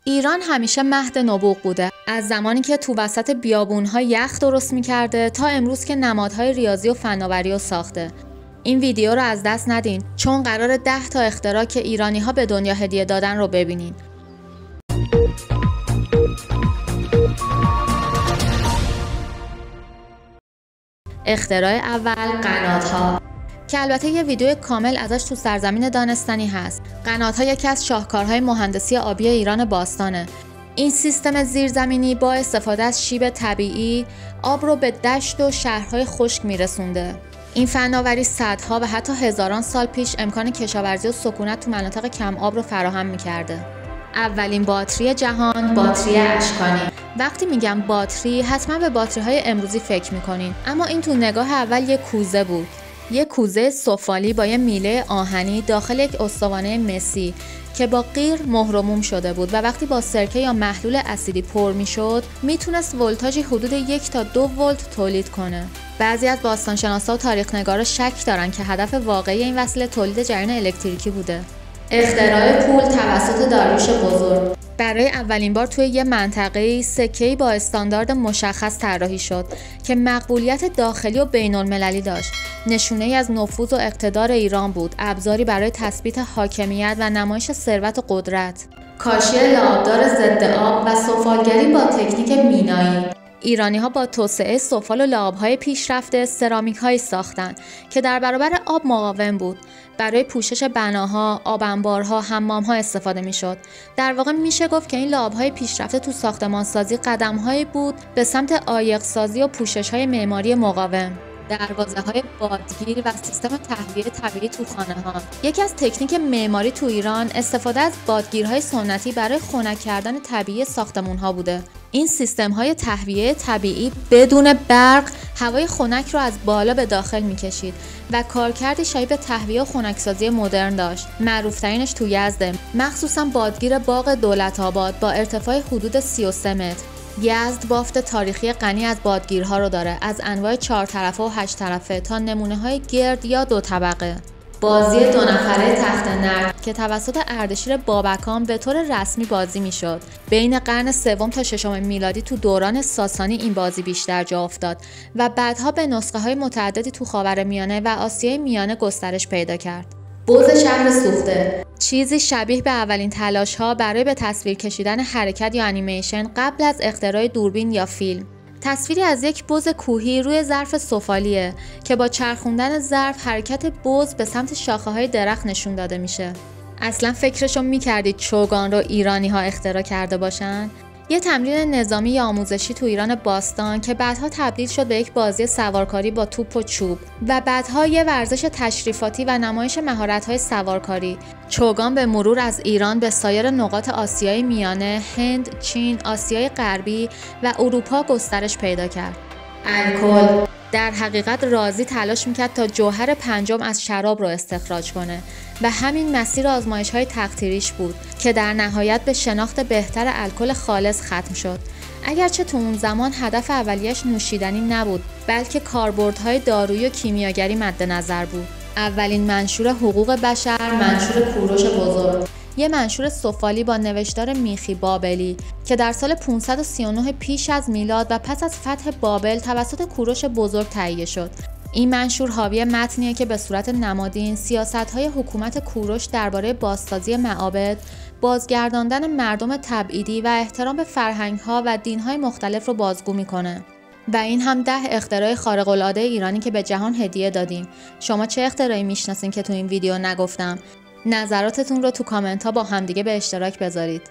ایران همیشه مهد نبوغ بوده. از زمانی که تو وسط بیابون‌ها یخ درست می‌کرده تا امروز که نمادهای ریاضی و فناوری رو ساخته. این ویدیو رو از دست ندین چون قراره 10 تا اختراع که ایرانی‌ها به دنیا هدیه دادن رو ببینین. اختراع اول، قنات‌ها، که البته یه ویدیو کامل ازش تو سرزمین دانستنی هست. قنات‌ها یکی از شاهکارهای مهندسی آبی ایران باستانه. این سیستم زیرزمینی با استفاده از شیب طبیعی آب رو به دشت و شهرهای خشک میرسونده. این فناوری صدها و حتی هزاران سال پیش امکان کشاورزی و سکونت تو مناطق کم آب رو فراهم می‌کرده. اولین باتری جهان، باتری اشکانی. وقتی میگم باتری حتما به باتری‌های امروزی فکر می‌کنین، اما این تو نگاه اول یک کوزه بود. یک کوزه سفالی با یک میله آهنی داخل یک استوانه مسی که با قیر مهر و موم شده بود و وقتی با سرکه یا محلول اسیدی پر میشد میتونست ولتاژی حدود 1 تا 2 ولت تولید کنه. بعضی از باستانشناسا و تاریخ‌نگارا شک دارن که هدف واقعی این وسیله تولید جریان الکتریکی بوده. اختراع پول توسط داریوش بزرگ. برای اولین بار توی یه منطقه‌ای سکه‌ای با استاندارد مشخص طراحی شد که مقبولیت داخلی و بین‌المللی داشت. نشونه‌ای از نفوذ و اقتدار ایران بود، ابزاری برای تثبیت حاکمیت و نمایش ثروت و قدرت. کاشی لعابدار ضد آب و سفالگری با تکنیک مینایی. ایرانی‌ها با توسعه سفال و لعاب‌های پیشرفته سرامیک‌هایی ساختند که در برابر آب مقاوم بود. برای پوشش بناها، آب انبارها، حمام‌ها استفاده می‌شد. در واقع میشه گفت که این لعاب‌های پیشرفته تو ساختمان‌سازی قدم‌هایی بود به سمت عایق‌سازی و پوشش‌های معماری مقاوم. دروازه‌های بادگیر و سیستم تهویه طبیعی تو خانه‌ها. یکی از تکنیک معماری تو ایران استفاده از بادگیرهای سنتی برای خنک کردن طبیعی ساختمان‌ها بوده. این سیستم‌های تهویه طبیعی بدون برق هوای خنک رو از بالا به داخل می‌کشید و کارکردی شبیه به تهویه و خنکسازی مدرن داشت. معروف‌ترینش تو یزده، مخصوصاً بادگیر باغ دولت‌آباد با ارتفاع حدود 33 متر. یزد بافت تاریخی غنی از بادگیرها رو داره، از انواع 4 طرفه و 8 طرفه تا نمونه‌های گرد یا 2 طبقه. بازی 2 نفره تخت نرد که توسط اردشیر بابکان به طور رسمی بازی میشد. بین قرن سوم تا ششم میلادی تو دوران ساسانی این بازی بیشتر جا افتاد و بعدها به نسخه‌های متعددی تو خاورمیانه و آسیای میانه گسترش پیدا کرد. بز شهر سوخته، چیزی شبیه به اولین تلاش‌ها برای به تصویر کشیدن حرکت یا انیمیشن قبل از اختراع دوربین یا فیلم. تصویری از یک بز کوهی روی ظرف سفالیه که با چرخوندن ظرف حرکت بز به سمت شاخه‌های درخت نشون داده میشه. اصلا فکرشو میکردید چوگان رو ایرانی‌ها اختراع کرده باشن؟ یه تمرین نظامی یا آموزشی تو ایران باستان که بعدها تبدیل شد به یک بازی سوارکاری با توپ و چوب و بعدها یه ورزش تشریفاتی و نمایش مهارت‌های سوارکاری. چوگان به مرور از ایران به سایر نقاط آسیای میانه، هند، چین، آسیای غربی و اروپا گسترش پیدا کرد. الکل. در حقیقت رازی تلاش میکرد تا جوهر پنجم از شراب رو استخراج کنه و همین مسیر آزمایش‌های تقطیریش بود که در نهایت به شناخت بهتر الکل خالص ختم شد. اگرچه تو اون زمان هدف اولیش نوشیدنی نبود، بلکه کاربردهای دارویی و کیمیاگری مد نظر بود. اولین منشور حقوق بشر، منشور کوروش بزرگ، یه منشور سفالی با نوشتار میخی بابلی که در سال 539 پیش از میلاد و پس از فتح بابل توسط کوروش بزرگ تهیه شد. این منشور حاوی متنیه که به صورت نمادین سیاست‌های حکومت کوروش درباره بازسازی معابد، بازگرداندن مردم تبعیدی و احترام به فرهنگ‌ها و دین‌های مختلف رو بازگو می‌کنه. و این هم 10 اختراع خارق‌العاده ایرانی که به جهان هدیه دادیم. شما چه اختراعی میشناسین که تو این ویدیو نگفتم؟ نظراتتون رو تو کامنت ها با همدیگه به اشتراک بذارید.